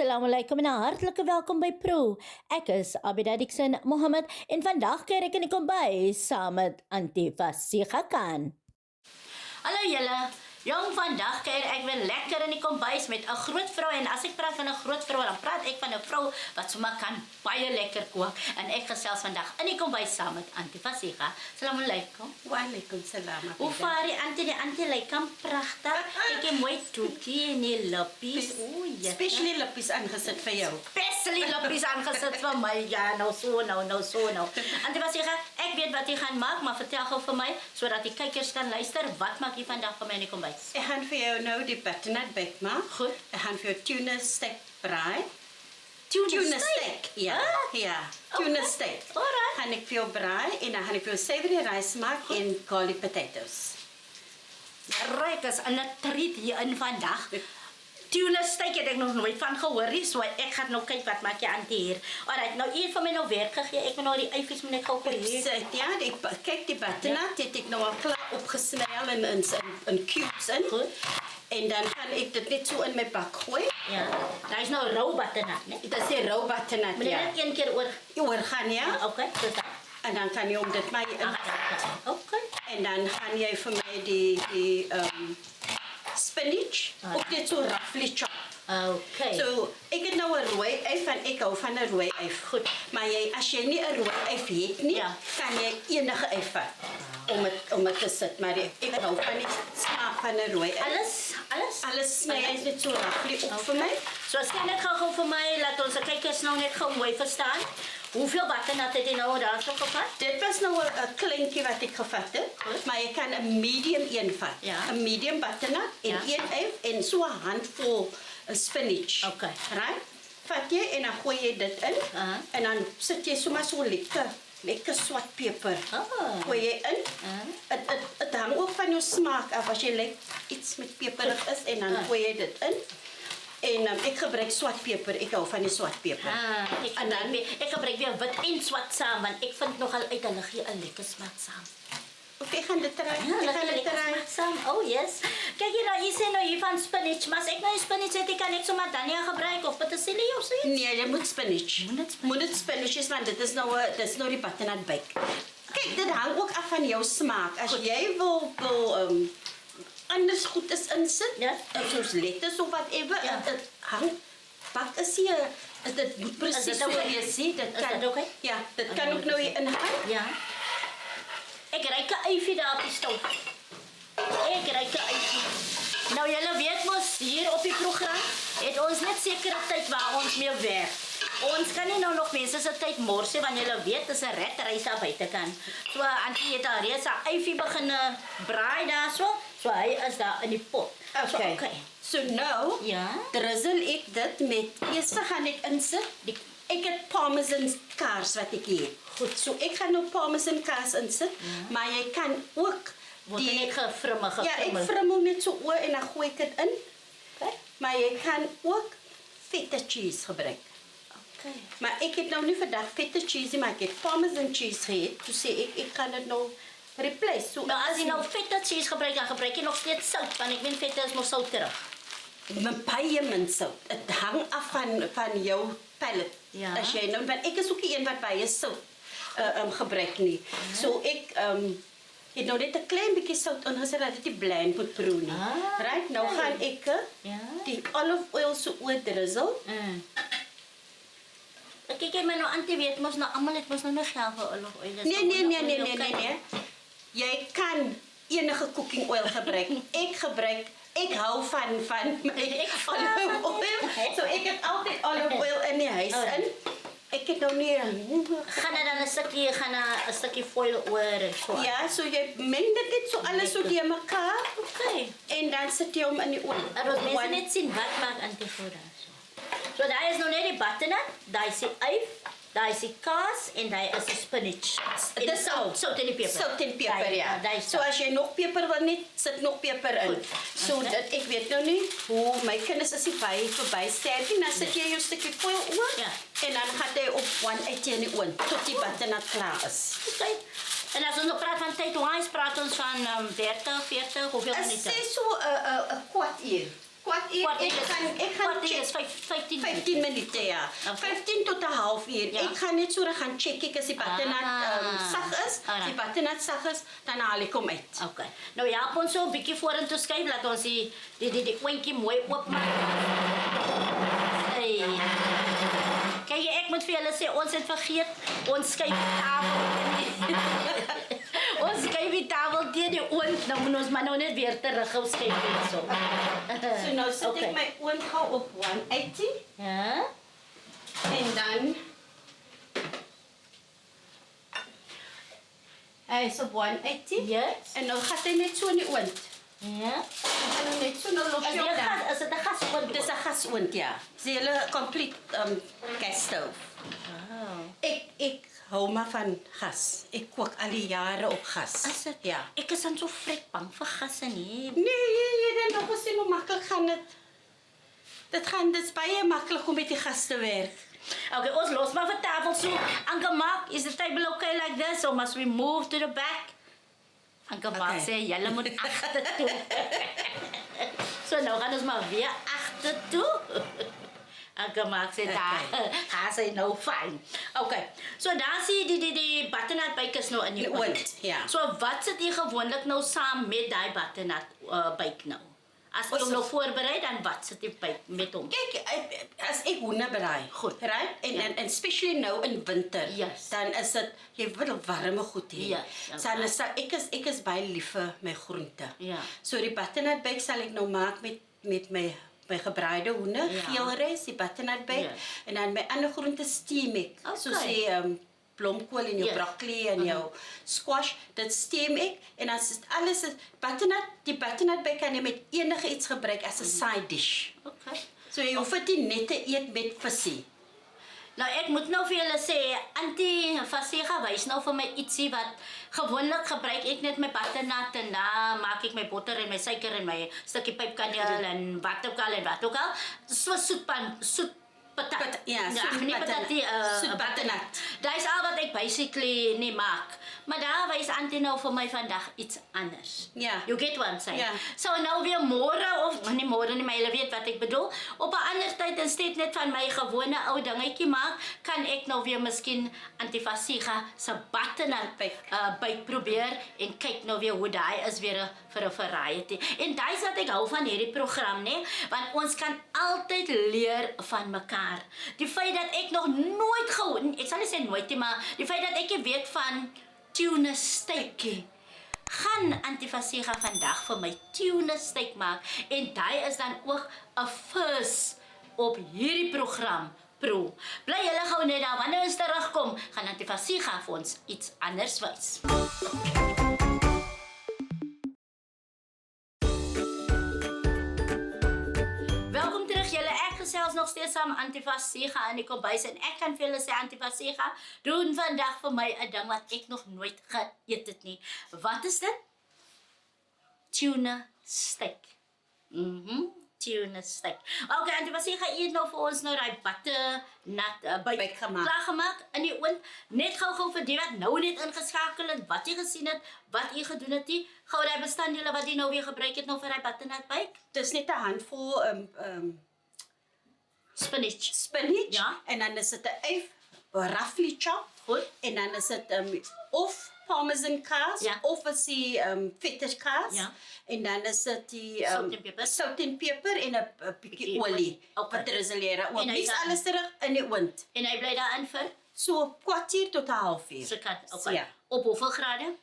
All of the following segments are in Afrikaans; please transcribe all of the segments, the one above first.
Assalamualaikum en hartlike welkom by Pro. Ek is Abida Dixon Mohammed en vandag kuier ek in die kombuis saam met Auntie Vasika Khan. Hallo julle. Jong, vandag kuier ek weer lekker in die kombuis met 'n groot vrou en as ek praat van 'n groot vrou, dan praat ek van 'n vrou wat sommer kan baie lekker kook en ek gesels vandag in die kombuis saam met Auntie Vasika. Assalamualaikum. Waalaikum salam. Hoe vaar die Auntie lyk kan pragtig. Ek het mooi toekie en die lippies. Oei, Specially lippies aangesit vir jou. Especially lippies aangesit vir my. Ja, nou so. Auntie Vasika, ek weet wat jy gaan maak, maar vertel gou vir my sodat die kykers kan luister. Wat maak jy vandag vir my in die kombuis? Ek gaan vir jou nou die butternut bake maak. Goed. Ek gaan vir jou tuna steak braai. Tuna steak? Ja, ja. Tuna steak. Alright. Gaan ek vir jou braai en dan gaan ek vir jou savory rice maak en garlic potatoes. Ryk is 'n treat hier in vandag. Tuna steak het ek nog nooit van gehoor nie, so ek gaan nou kyk wat maak jy Auntie hier. Alright, nou hier vir my nou werk gegee. Ek moet nou die eifies moet ek gou kry. Ja, kyk die butternut het ek nou al klaar opgesny in cubes in. Goed. En dan gaan ek dit net so in my bak gooi. Ja. Daar is nou rou butternut, né? Dit is die rou butternut, Moet jy ja. net een keer oor gaan, ja. Okay, so dat. En dan kan jy om dit my in. Okay. En dan gaan jy vir my die spinach ook net so roughly chop. Okay. So, ek het nou 'n rooi eif en ek hou van 'n rooi eif. Goed. Maar as jy nie 'n rooi eif het nie, Ja. kan jy enige eif vat om dit te sit. Maar ek hou van die smaak van 'n rooi eif. Alles sny jy net so roughly op vir my. So sê net gou vir my, laat ons kykers nou net gou mooi verstaan. Hoeveel butternut het jy nou daarso gevat? Dit was nou 'n kleintjie wat ek gevat het, Goed. maar jy kan 'n medium een vat. Ja. 'n medium butternut en Ja. een eif en so 'n handvol spinach. Okay. Right? Vat jy en dan gooi jy dit in. En dan sit jy sommer so lekker swart peper. Gooi jy in. Dit hang ook van jou smaak af. As jy iets met peperig is en dan gooi jy dit in. En ek gebruik swart peper. Ek hou van die swart peper. Ek gebruik weer wit en swart saam want ek vind nogal uit hulle gee 'n lekker smaak saam. Ek gaan dit try. Ja, Ek gaan dit try. Saam. Oh yes. Kyk hier nou, jy sê nou hier van spinach, maar as ek nou die spinach het, kan ek sommer dania gebruik of petersilie of so iets. Nee, jy moet spinach. Moet dit spinach is want dit is nou die butternut bake. Kyk, dit hang ook af van jou smaak. As jy wil anders goed is insit, Ja. soos lettuce of whatever, Ja. dit hang bak is hier. Dit moet presies dit so okay? wees, sien? Dit Is kan. dit okay? Ja, dit kan ook nou hier ingaan. Ja. Ek ruik 'n eifie daar op die stoof. Ek ruik 'n eifie. Nou julle weet mos hier op die program het ons net sekere tyd waar ons mee werk. Ons kan nie nou nog mense se tyd mors nie want julle weet dis 'n redreis daar buitekant. So Auntie het al reeds 'n eifie begin braai daarso. So hy is daar in die pot. Okay. So nou, Ja. drizzle ek dit met eers gaan ek insit. Ek het parmesan kaas wat ek het. Goed, so ek gaan nou parmesan kaas insit, maar jy kan ook Word net gefrimmel. Ja, ek frimmel net so oor en dan gooi ek dit in. Okay. Maar jy kan ook feta cheese gebruik. Okay. Maar ek het nou nie vandag feta cheese nie, maar ek het parmesan cheese gehad. Toe sê ek kan dit nou replace. So Nou as jy nou feta cheese gebruik, dan gebruik jy nog steeds sout want ek weet feta is mos soutterig. met baie min sout. Dit hang af van jou palate. Ja. As jy nou, want ek is ook nie een wat baie sout gebruik nie. So ek het nou net 'n klein bietjie sout ingesit dat dit nie bland moet proe nie. Right? Nou gaan ek die olive oil so oor drizzle. Kyk maar nou Auntie weet mos nou almal het mos nou geld vir olive oil. Nee. Jy kan enige cooking oil gebruik. Ek hou van my olive oil. So ek het altyd olive oil in die huis in. Ek het nou nie gaan dit dan 'n stukkie foil oor en so. Ja, so jy meng dit net so alles so deur mekaar Okay. en dan sit jy hom in die oond. En ons mense net sien wat maak Auntie voor daar so. So daar is nou net die butternut, daar is die eif, daar is die kaas en daar is die spinach. Dit is sout en die peper. Sout en peper, ja. Daar So as jy nog peper wil net, sit nog peper in. Goed. So dit, ek weet nou nie hoe my kinders is nie verby sterk nie. Dan sit jy jou stukkie foil oor Ja. en dan gaan jy op 180 in die oond tot die butternut klaar is. Okay. En as ons nou praat van tyd, hoe praat ons van 30, 40, hoeveel Is minute? sê so 'n kwart uur. Kwartier, ek gaan check. is 15 15 minute, ja. Okay. 15 tot 'n halfuur. Ja. Ek gaan net so gaan check as die butternut sag is. As die butternut sag is, dan haal ek hom uit. Okay. Nou ja, ons so 'n bietjie vorentoe skuif laat ons die oentjie mooi oopmaak. Hey. Kyk, ek moet vir julle sê ons het vergeet ons skuif die tafel. Ons skuif die tafel teen die oond. Nou moet ons maar nou net weer terug gou skuif hierso. So nou sit ek my oond gou op 180 Ja. en dan hy is op 180. Yes. En nou gaan hy net so in die oond. Ja. En nou net so nou los Is jy hom dan. dit 'n gasoond? Dis 'n gasoond, ja. Dis 'n hele complete gas stove. Wow. Ek hou maar van gas. Ek kook al die jare op gas. As dit Ja. Ek is dan so vrek bang vir gasse nie. Nee, dan nog sien hoe maklik gaan dit. Dit is baie maklik om met die gas te werk. Okay, ons los maar vir tafel so. Anke Mark, is the table okay like this or must we move to the back? Anke Mark Okay. sê julle moet agter toe. So nou gaan ons maar weer agter toe. Anke Mark sê daar, gaan sy nou fyn. Okay. So daar sien die butternut byk is nou in die Die oond, ja. So wat sit jy gewoonlik nou saam met daai butternut byk nou? As jy Ons hom nou sit- voorberei, dan wat sit jy by met hom? Kyk, as ek hoender braai, Goed. right? En, Ja. en especially nou in winter, Yes. dan is dit jy wil warme goed hê. Yes, Dan is ek is baie lief vir my groente. Ja. So die butternut bake sal ek nou maak met my gebraaide hoender, Ja. geelrys, die butternut bake Yes. en dan my ander groente steam ek. Okay. Soos die blomkool en jou Yes. broccoli en jou squash, dit steam ek en dan is alles die butternut bake kan jy met enige iets gebruik as 'n side dish. Okay. So jy hoef dit nie net te eet met visie. Nou ek moet nou vir julle sê, Auntie Fasega wys nou vir my ietsie wat gewoonlik gebruik ek net my butternut en dan maak ek my botter en my suiker en my stukkie pypkaneel en wat ook al. So soet patat. Ja, soet nie patat. patat, Soet butternut. Dit is al wat ek basically nie maak. Maar daar wys Auntie nou vir my vandag iets anders. Ja. You get what I'm saying? Ja. So nou weer môre of nie môre nie, maar jy weet wat ek bedoel. Op 'n ander tyd instead net van my gewone ou dingetjie maak, kan ek nou weer miskien Auntie Fasega se butternut byt probeer en kyk nou weer hoe daai is weer vir 'n variety. En daai is wat ek hou van hierdie program, nê? Want ons kan altyd leer van mekaar. Die feit dat ek nog nooit ek sal nie sê nooit nie, maar die feit dat ek weet van tuna steakie. Gaan Auntie Fasega vandag vir my tuna steak maak en daai is dan ook 'n first op hierdie program Pro. Bly julle gou net daar, wanneer ons terugkom, gaan Auntie Fasega vir ons iets anders wys. Welkom terug julle. Ek gesels nog steeds saam Auntie Fasega in die kombuis en ek kan vir julle sê Auntie Fasega doen vandag vir my 'n ding wat ek nog nooit geëet het nie. Wat is dit? Tuna steak. Tuna steak. Okay, Auntie Fasega eet nou vir ons nou daai butternut Byk gemaak. klaar gemaak in die oond. Net gou vir die wat nou net ingeskakel het, wat jy gesien het, wat jy gedoen het, gou daai bestanddele wat jy nou weer gebruik het nou vir daai butternut byk. Dis net 'n handvol Spinach. spinach Ja. en dan is dit 'n eif roughly chopped. Goed. En dan is dit of parmesan kaas Ja. of is die feta kaas. Ja. En dan is dit die Sout en peper. sout en peper en 'n bietjie Bietjie olie. olie. Okay. Wat drizzeleer. En Ons hy mix dan- alles terug in die oond. En hy bly daarin vir So 'n kwartier tot 'n halfuur. se kat. Okay. Ja. Op hoeveel grade?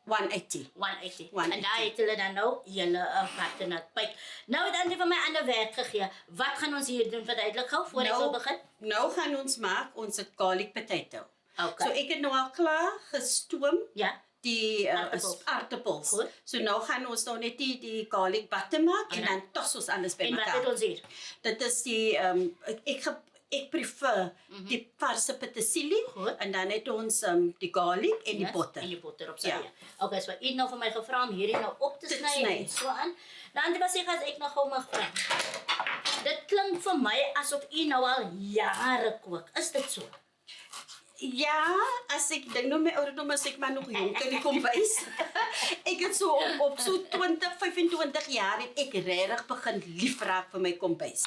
180. 180. 180. En daar het hulle dan nou julle butternut byk. Nou het Auntie vir my ander werk gegee. Wat gaan ons hier doen? Verduidelik gou voor ek wil begin. Nou gaan ons maak ons garlic potato. Okay. So ek het nou al klaar gestoom Ja. die Aardappels. aardappels. Goed. So nou gaan ons nou net die garlic butter maak en Ja. dan tos ons alles En wat het bymekaar. ons hier? Dit is die ek prefer die varse petersilie Goed. en dan het ons die garlic en die Yes, botter. En die botter op sy. Ja. Ja. Okay, so eet nou vir my gevra om hierdie nou op te Te sny sny. en so aan. Nou Auntie Fasega as ek nog gou mag vra. Dit klink vir my asof u nou al jare kook. Is dit so? Ja, as ek dink nou my ouderdom as ek maar nog jonk in die kombuis. Ek het so op so 20, 25 jaar het ek regtig begin liefraak vir my kombuis.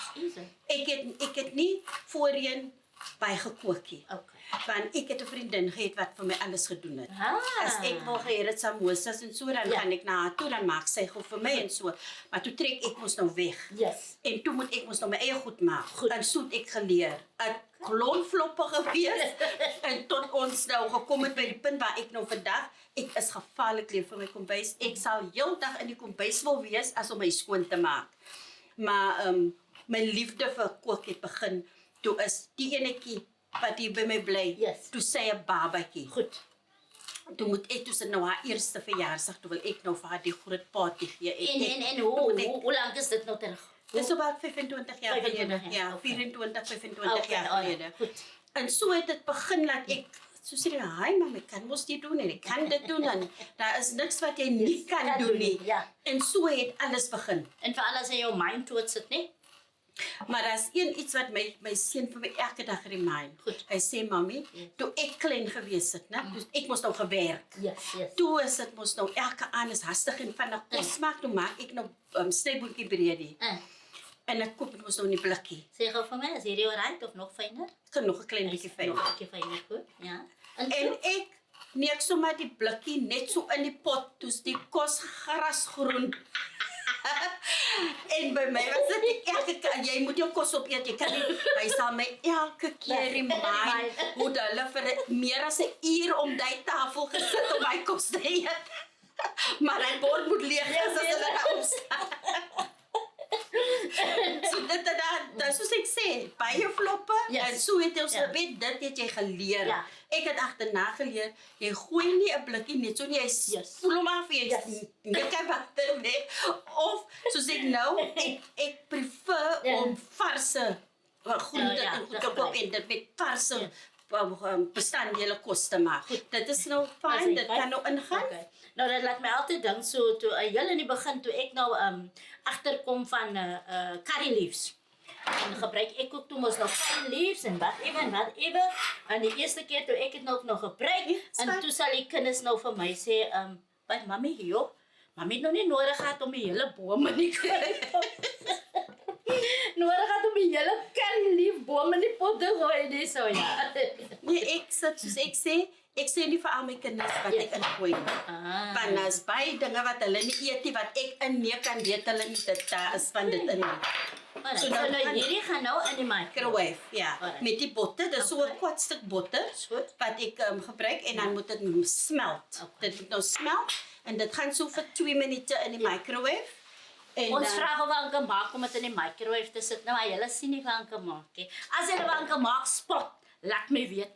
Ek het nie voorheen by gekook nie. Okay. Want ek het 'n vriendin gehad wat vir my alles gedoen het. Ah. As ek wil gehad het samosas en so, dan gaan ek na haar toe, dan maak sy goed vir my en so. Maar toe trek ek mos nou weg. Yes. En toe moet ek mos nou my eie goed maak. Goed. En so het ek geleer. 'n klonfloppe gewees. En tot ons nou gekom het by die punt waar ek nou vandag, ek is gevaarlik lief vir my kombuis. Ek sal heeldag in die kombuis wil wees as om my skoon te maak. Maar my liefde vir kook het begin toe is die enetjie wat hier by my bly. Yes. Toe sy 'n babatjie. Goed. Toe sit nou haar eerste verjaarsdag, toe wil ek nou vir haar die groot party gee. En hoe lank is dit nou terug? Dis so about 25 jaar 25 gelede. jaar, Ja, okay. 24, 25 jaar alright, gelede. goed. En so het dit begin dat ek so sê, "Hi mam, ek kan mos dit doen en ek kan dit doen en daar is niks wat jy nie kan doen nie." Ja. En so het alles begin. En vir alles in jou mind toe sit, nee? Maar daar's iets wat my seun vir my elke dag remind. Goed. Hy sê, "Mami, toe ek klein gewees het, né? Dus ek moes nou gewerk. Yes. Toe is dit mos nou elke aand is hastig en vinnig kos maak, toe maak ek nou snyboetjie breedie. En ek koop mos nou in die blikkie. Sê gou vir my, is hierdie alright of nog fyner? Ek kan nog 'n klein bietjie fyn. Nog 'n bietjie fyner, goed. Ja. En ek neek sommer die blikkie net so in die pot, toets die kos grasgroen. En by my was dit elke keer, jy moet jou kos opeet, jy kan nie, hy sal my elke keer remind hoe hulle vir meer as 'n uur om die tafel gesit om my kos te eet. Maar hy bord moet leeg wees as hulle daar opstaan. So dit soos ek sê, baie floppe, en so het ons dit het jy geleer. Ja. Ek het agterna geleer, jy gooi nie 'n blikkie net so nie, jy spoel hom af, jy net water weg. Of soos ek nou, ek prefer om varse groente en goed te koop en dit met varse bestanddele kos te maak. Dit is nou fyn, dit kan nou ingaan. Okay. Nou dat laat my altyd dink so toe heel in die begin toe ek nou agterkom van curry leaves. En gebruik ek ook toe mos nog curry leaves en whatever. En die eerste keer toe ek het nog gebruik en toe sal die kinders nou vir my sê "Wat mami hier? Mami het nog nie nodig gehad om die hele boom in die nodig gehad om die hele curry leaf boom in die pot te gooi nie so ja." Nee, ek sê nie vir al my kinders wat ek ingooi nie. Want as baie dinge wat hulle nie eet nie, wat ek inneek kan weet hulle nie dit daar is van dit in. So nou hierdie gaan nou in die microwave, ja. Met die botter, dis so 'n kwart stuk botter wat ek gebruik en dan moet dit smelt. Dit moet nou smelt en dit gaan so vir 2 minute in die microwave. En ons vra hoe aan kan maak om dit in die microwave te sit. Nou julle sien nie hoe kan maak nie. As julle wat kan maak spot, laat my weet.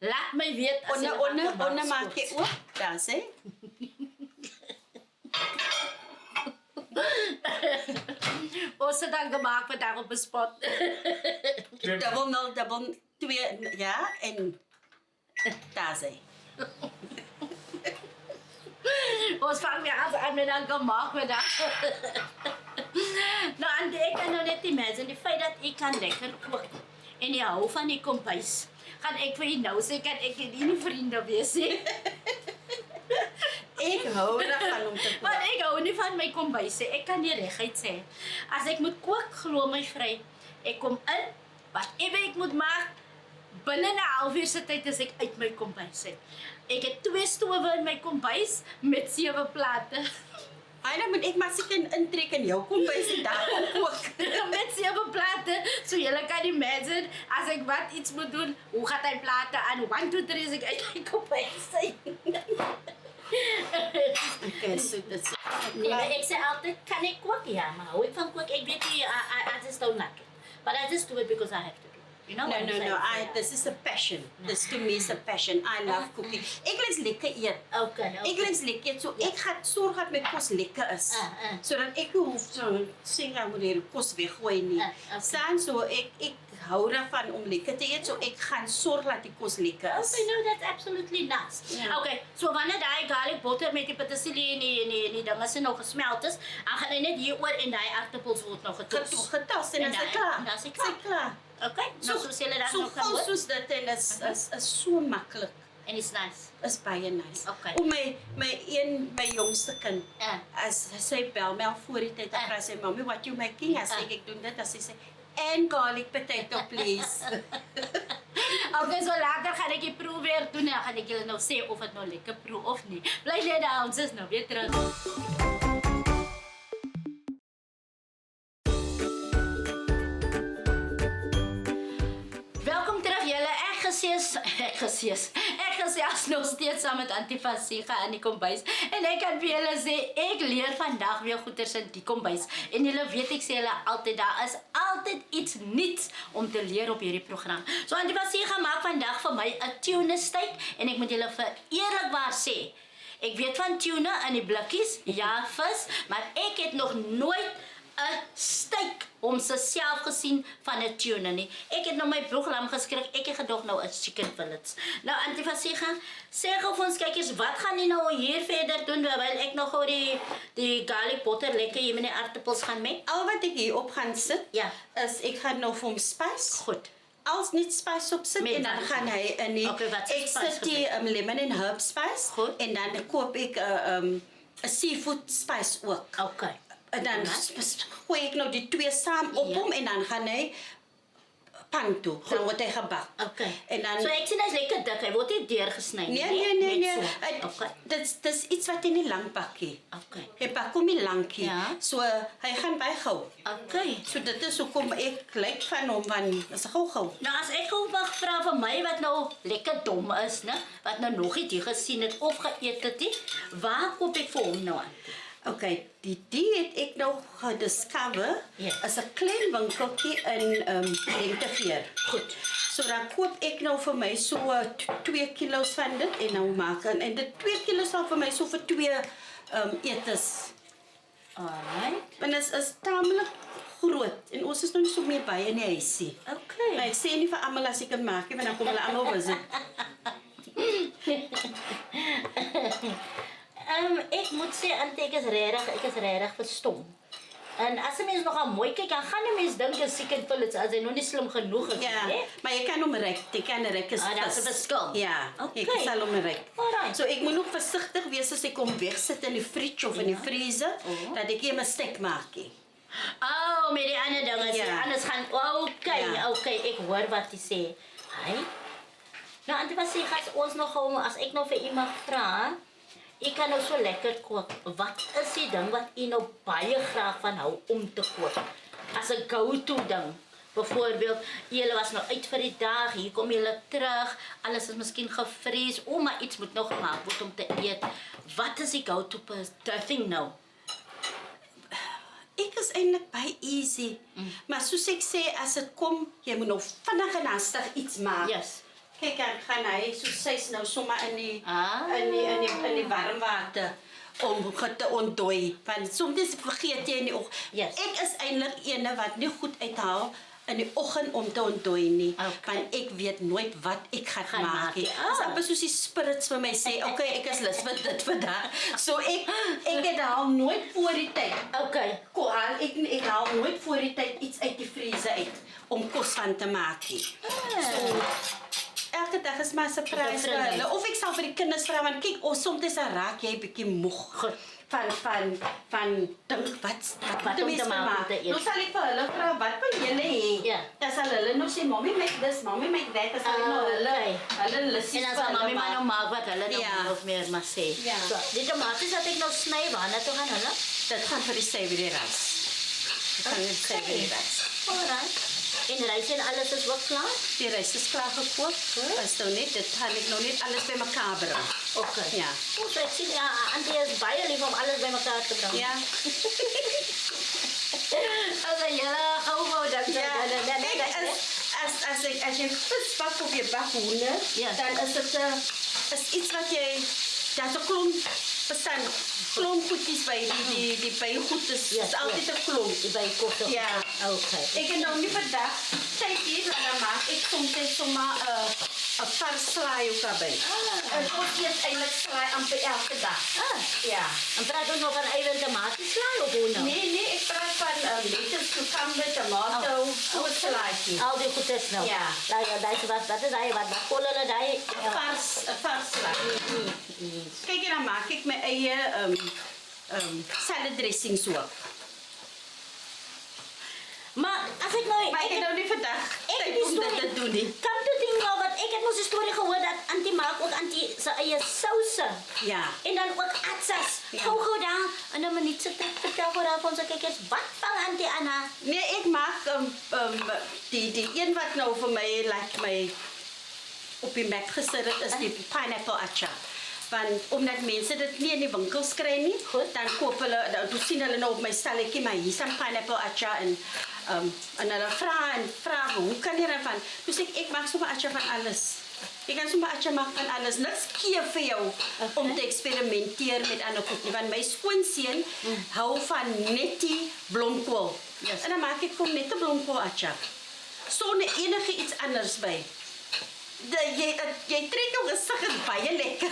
Laat my weet as jy onder maak jy ook, daar sê. Ons het dan gemaak vandag op 'n spot. Double 2, ja, en daar sê. Ons vang weer aan met dan gemaak vandag. Nou en ek kan nou net imagine die feit dat ek kan lekker kook en jy hou van die kombuis. Gaan ek vir jou nou sê kan ek nie vriende wees nie. Ek hou daarvan om te kook. Maar ek hou nie van my kombuis nie. Ek kan nie reguit sê. As ek moet kook, glo my vry. Ek kom in, whatever ek moet maak, binne 'n halfuur se tyd is ek uit my kombuis uit. Ek het 2 stowe in my kombuis met 7 plate. Dan moet ek maar seker intrek in jou kombuis en daar kom kook. Met 7 plate, so julle kan imagine, as ek wat iets moet doen, hoe gaat hy plate aan, 1, 2, 3 is ek uit my kombuis uit. Okay, so dit Nee, maar ek sê altyd, kan ek kook? Ja, maar hou ek van kook? Ek weet nie, I just don't like it. But I just do it because I have to do it. You know what I'm saying? No, this is a passion. This to me is a passion. I love cooking. Ek wil lekker eet. Okay. Ek wil lekker eet, so ek gaan sorg dat my kos lekker is. Sodat ek hoef so sê ek moet die kos weggooi nie. So ek hou daarvan om lekker te eet, so ek gaan sorg dat die kos lekker is. Okay, no, that's absolutely nice. Okay, so wanneer daai garlic butter met die petersilie en die dinge se nou gesmelt is, dan gaan hy net hieroor en daai aartappels word nog getos. Getos en dan is dit klaar. Dan is dit klaar. Okay, nou soos julle dat So nou kan gou hoor. soos dit en is so maklik. En it's nice. Is baie nice. Okay. O my jongste kind. Ja. As sy bel my al voor die tyd, dan vra sy mommy, what you making? As ek doen dit, as sy sê and garlic potato please. Okay, so later gaan ek die proe weer doen en dan gaan ek julle nou sê of dit nou lekker proe of nie. Bly net daar, ons is nou weer terug. Welkom terug julle. Ek gesels nog steeds saam met Antifasiga in die kombuis en ek kan vir julle sê ek leer vandag weer goeters in die kombuis en julle weet ek sê julle altyd daar is altyd iets nuuts om te leer op hierdie program. So Antifasiga maak vandag vir my 'n tuna steak en ek moet julle vir eerlikwaar sê ek weet van tuna in die blikkies, ja vis, maar ek het nog nooit 'n steak om self gesien van 'n tuna nie. Ek het nou my broeklam geskrik. Ek het gedog nou 'n chicken fillets. Nou Antifasiga, sê gou vir ons kykies, wat gaan jy nou hier verder doen terwyl ek nog gou die garlic butter lekker hier met die aardappels gaan meng? Al wat ek hier op gaan sit, Ja. is ek gaan nou vir hom spys. Goed. Als niet spice op zit Met en dan wat? gaan hij in die... Oké, wat is ik spice zet die lemon en herb spice. Goed. En dan koop ik een seafood spice ook. Okay. En dan Nice. gooi ik nou die twee samen op Ja. hem en dan gaan hij pan toe. Dan wordt hij gebakt. Okay. En dan... So ek sien hy's lekker dik. Hy word nie deurgesny nie. Nee. Net so. Okay. Dat is iets wat in die lang pakkie. Okay. Hij pakt om die langkie. Ja. So hij gaat bij gauw. Okay. So dit is hoekom ek lyk van hom van is gou. Nou as ek gou mag vra vir my wat nou lekker dom is, né? Wat nou nog nie gesien het of geëet het nie, waar koop ek vir hom nou aan? Okay, die het ek nou gediscover Ja. is 'n klein winkeltjie in Lenteveer. Goed. So dan koop ek nou vir my so 2 kilos van dit en nou maak en dit 2 kilos sal vir my so vir 2 etes. Alright. Want dit is tamelik groot en ons is nog nie so meer by in die huisie. Okay. Maar ek sê nie vir almal as ek dit maak nie, want dan kom hulle almal visit. Ek moet sê Ante, ek is regtig verstom. En as 'n mens nog al mooi kyk, dan gaan 'n mens dink as chicken fillets as hy nog nie slim genoeg is, Ja, hè? maar jy kan hom rek. Jy kan rek is Dat is 'n verskil. Ja, Okay. ek sal hom rek. Alright. So ek moet nog versigtig wees as ek hom wegsit in die fridge of in die vriezer, dat ek nie 'n mistake maak nie. Oh, met die ander dinge, Ja. anders gaan okay, Ja. okay, ek hoor wat jy sê. Hy. Nou, Antifasiga, ons nog gou, as ek nou vir u mag vra, ek kan nou so lekker kook. Wat is die ding wat u nou baie graag van hou om te kook? As 'n go-to ding. Byvoorbeeld, julle was nou uit vir die dag, hier kom julle terug, alles is miskien gevries, maar iets moet nog gemaak word om te eet. Wat is die go-to thing nou? Ek is eintlik baie easy. Maar soos ek sê, as dit kom, jy moet nou vinnig en haastig iets maak. Yes. Kyk, dan gaan hy so sy's nou sommer in die Ah. in die warm water om te ontdooi. Want soms vergeet jy in die oggend. Yes. Ek is eintlik ene wat nie goed uithaal in die oggend om te ontdooi nie. Okay. Want ek weet nooit wat ek gaan Gaan maak maak nie. nie. Dis amper soos die spirits vir my sê, okay, ek is lus vir dit vandag. So ek het haal nooit voor die tyd. Okay. Ek haal nooit voor die tyd iets uit die vriezer uit om kos van te maak nie. So elke dag is maar 'n surprise vir Different. hulle. Of ek sal vir die kinders vra want kyk, soms dan raak jy bietjie moeg Goed. van dink wat om te maak om te eet. Nou sal ek vir hulle vra wat wil julle hê? Ja. Dan sal hulle nou sê mommy make this, mommy make that. Dan sal ek nou hulle lissies En dan sal mami maar nou maak wat hulle nou Ja. min of meer maar sê. Ja. So, die tomaties wat ek nou sny, waarna toe gaan hulle? Dit gaan vir die savory rice. Dit gaan vir die savory rice. Alright. En rys en alles is ook klaar? Die rys is klaar gekook. Is nou net, dit gaan ek nou net alles bymekaar bring. Okay. Ja. O, so ek sien, ja, Auntie is baie lief om alles by mekaar te bring. Ja. Okay, julle gou dan. Kijk, als je vis bakt op je bakhoender, Ja. dan is het is iets wat jij, dat is een klomp, bestaan klompgoedjes bij die bijgoed is, Ja, is altijd ja. een klomp. By kos. Ja. Okay. Ik heb nou niet vandaag, tijd hier, maar dan maak ik soms zomaar een vers slaai ook erbij. Ah. En ons eet eigenlijk slaai amper elke dag. Ah, Ja. En praat ons nog van eiwit tomatieslaai of hoe nou? Nee, ek praat van lettuce, cucumber, tomato, soortgelykie. Al die goedes nou. Ja. Nou ja, daai wat is daai wat kol hulle daai Vars slaai. Kyk hier, dan maak ek my eie salad dressings ook. Maar as ek nou Maar ek het nou nie vandag Ek tyd die om dit storie- te doen nie. Come to think nou wat ek het mos 'n storie gehoor dat Antie maak ook Antie se eie souse. Ja. En dan ook atsas. Ja. Gou daar en 'n minuut se tyd vertel vir haar van ons kyk eens wat van Antie Anna. Nee, ek maak die een wat nou vir my my op die mek gesit het is die pineapple achar. Want omdat mense dit nie in die winkels kry nie, Goed. dan koop hulle, dan sien hulle nou op my stalletjie, maar hier is 'n pineapple achar en hulle vra hoe kan jy daarvan? Dus ek maak sommer achar van alles. Jy kan sommer achar maak van alles. Niks keer vir jou om te eksperimenteer met ander goed nie. Want my skoonseun hou van net die blomkool. Yes. En dan maak ek vir hom net 'n blomkool achar. Sonder enige iets anders by. Jy trek jou gesig is baie lekker.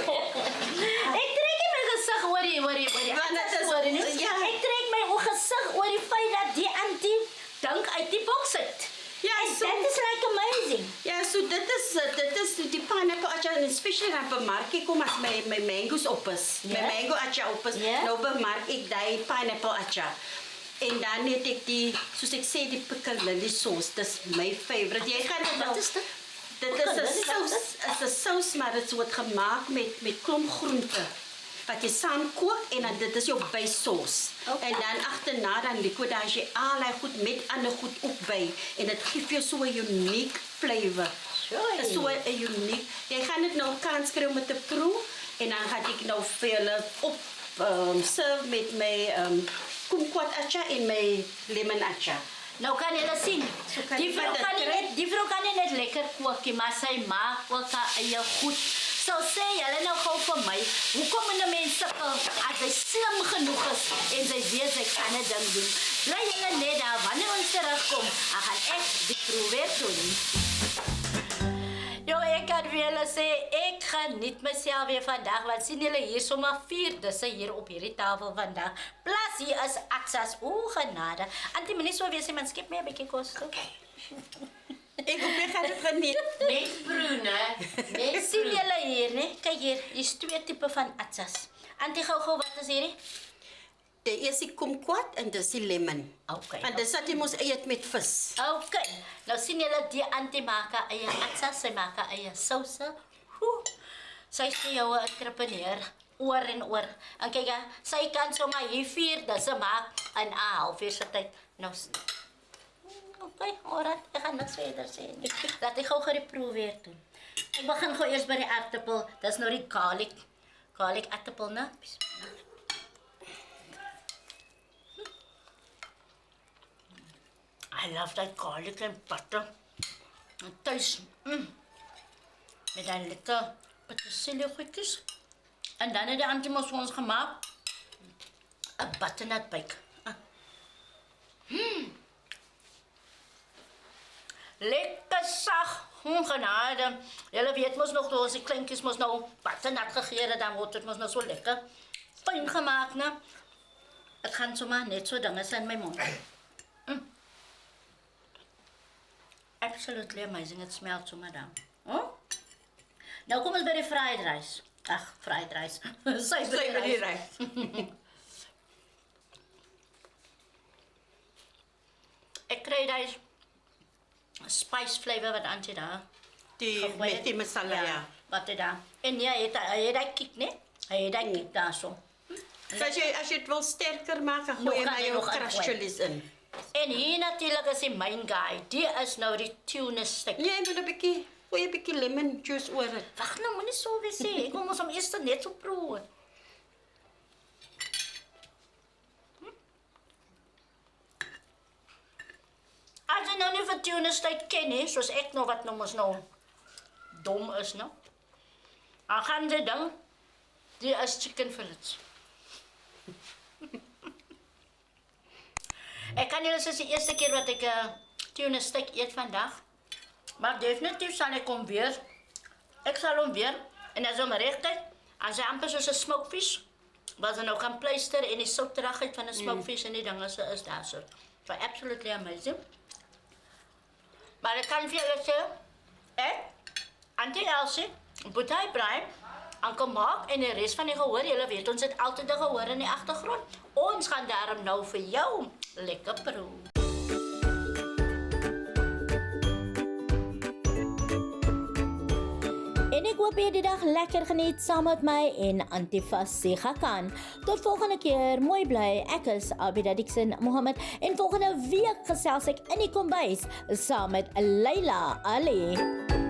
Ek trek nie my gesig oor die Want dit is- oor nie. ja. Ek trek my gesig oor die feit dat die Antie dink uit die boks uit. Ja, En so- that is like amazing. Ja, so dit is die pineapple achar en especially dan bemark ek kom as my mangoes op is. My Ja. mango achar op is. Ja. Nou bemark ek die pineapple achar. En dan het ek die, soos ek sê, die piccalilli sauce. Dis my favorite. Jy gaan dit nou... Wat is dit? Dit is 'n Piccalilli sous, sauce? is 'n sous, maar dit word gemaak met klomp groente. Wat jy saam kook en dan dit is jou bysauce. Okay. En dan agterna dan liquidage jy allerlei goed met ander goed ook by en dit gee vir jou so 'n unique flavor. Sure. Is so 'n unique. Jy gaan dit nou kans kry om dit te proe en dan gaan ek nou vir julle op serve met my kumquat achar en my lemon achar. Nou kan jy sien. So kan Die jy vrou dit kan nie kry. net die vrou kan nie net lekker kook nie, maar sy maak ook haar eie goed. So sê julle nou gou vir my, hoekom moet 'n mens sukkel as hy slim genoeg is en sy weet sy kan 'n ding doen? Bly julle net daar wanneer ons terugkom, dan gaan ek die proewer doen. Jo, ek kan vir julle sê, ek geniet myself weer vandag, want sien julle hier sommer 4 disse hier op hierdie tafel vandag. Plus hier is aksas, genade. Antie, meneer so wees, man skep my 'n bietjie kos toe. Ek hoop jy gaan dit geniet. Net proe, né? Net Sien proe. julle hier, né? Kyk hier, hier's 2 tipe van aksas. Antie, gou, wat is hierdie? Die eerste kumquat en dis die lemon. Okay. En dis wat jy mos eet met vis. Okay, nou sien julle die Antie maak haar eie aksas, sy maak haar eie souse. Sy is vir jou 'n entrepreneur, oor en oor. En kyk, sy kan sommer hier 4 disse maak in 'n halfuur se tyd. Nou, okay, alright, ek gaan niks verder sê nie. Laat ek gou die proe weer doen. Ek begin gou eers by die aartappel. Dis nou die garlic aartappel, né? I love that garlic and butter. Het thuis, met een lekker petersilie goedjes. En dan het de Antie mos vir ons gemaakt. Een butternut bake. Lekker sag, genade. Julle weet mos nog, toe ons die kleintjies mos nou butternut gegee het, dan word dit mos nou so lekker fijn gemaakt, né? Het gaan sommer net so dinge in my mond. Absolutely amazing. It smells so madam. Oh? Nou kom ons by die fried rice. Ag, fried rice. Suiwer rice. Ek kry daai spice flavor wat Antie daar. Die met die masala, ja. Wat het daar? En ja, hy het daai kick, né? Hy het daai kick daar so. So as jy dit wil sterker maak, dan Nog gooi jy kan maar jy jou nog crushed ingooi. chilies in. En hier natuurlik is die main guy. Die is nou die tuna stick. Jy moet 'n bietjie, gooi 'n bietjie lemon juice oor dit. Wag nou, moenie so weer sê. Ek wil mos om eers net so proe. As jy nou nie vir tuna stick ken nie, soos ek nou wat nou mos nou dom is, nou. Dan gaan jy dan, die is chicken fillets. Ek kan julle sê die eerste keer wat ek 'n tuna stick eet vandag. Maar definitief sal ek hom weer. Ek sal hom weer en as hom reg kyk, En sy amper soos 'n smokefish. Wat dan nou kan pleister en die souterigheid van 'n smokefish en die dinge is daar so. But absolutely amazing. Maar ek kan vir julle sê, Auntie Elsie, Boetie Brian, Uncle Mark en die res van die gehoor, julle weet ons het altyd 'n gehoor in die agtergrond. Ons gaan daarom nou vir jou lekker proe. En ek hoop jy het die dag lekker geniet saam met my en Auntie Fassie Khakan. Tot volgende keer, mooi bly. Ek is Abida Dixon Mohammed en volgende week gesels ek in die kombuis saam met Leila Ali.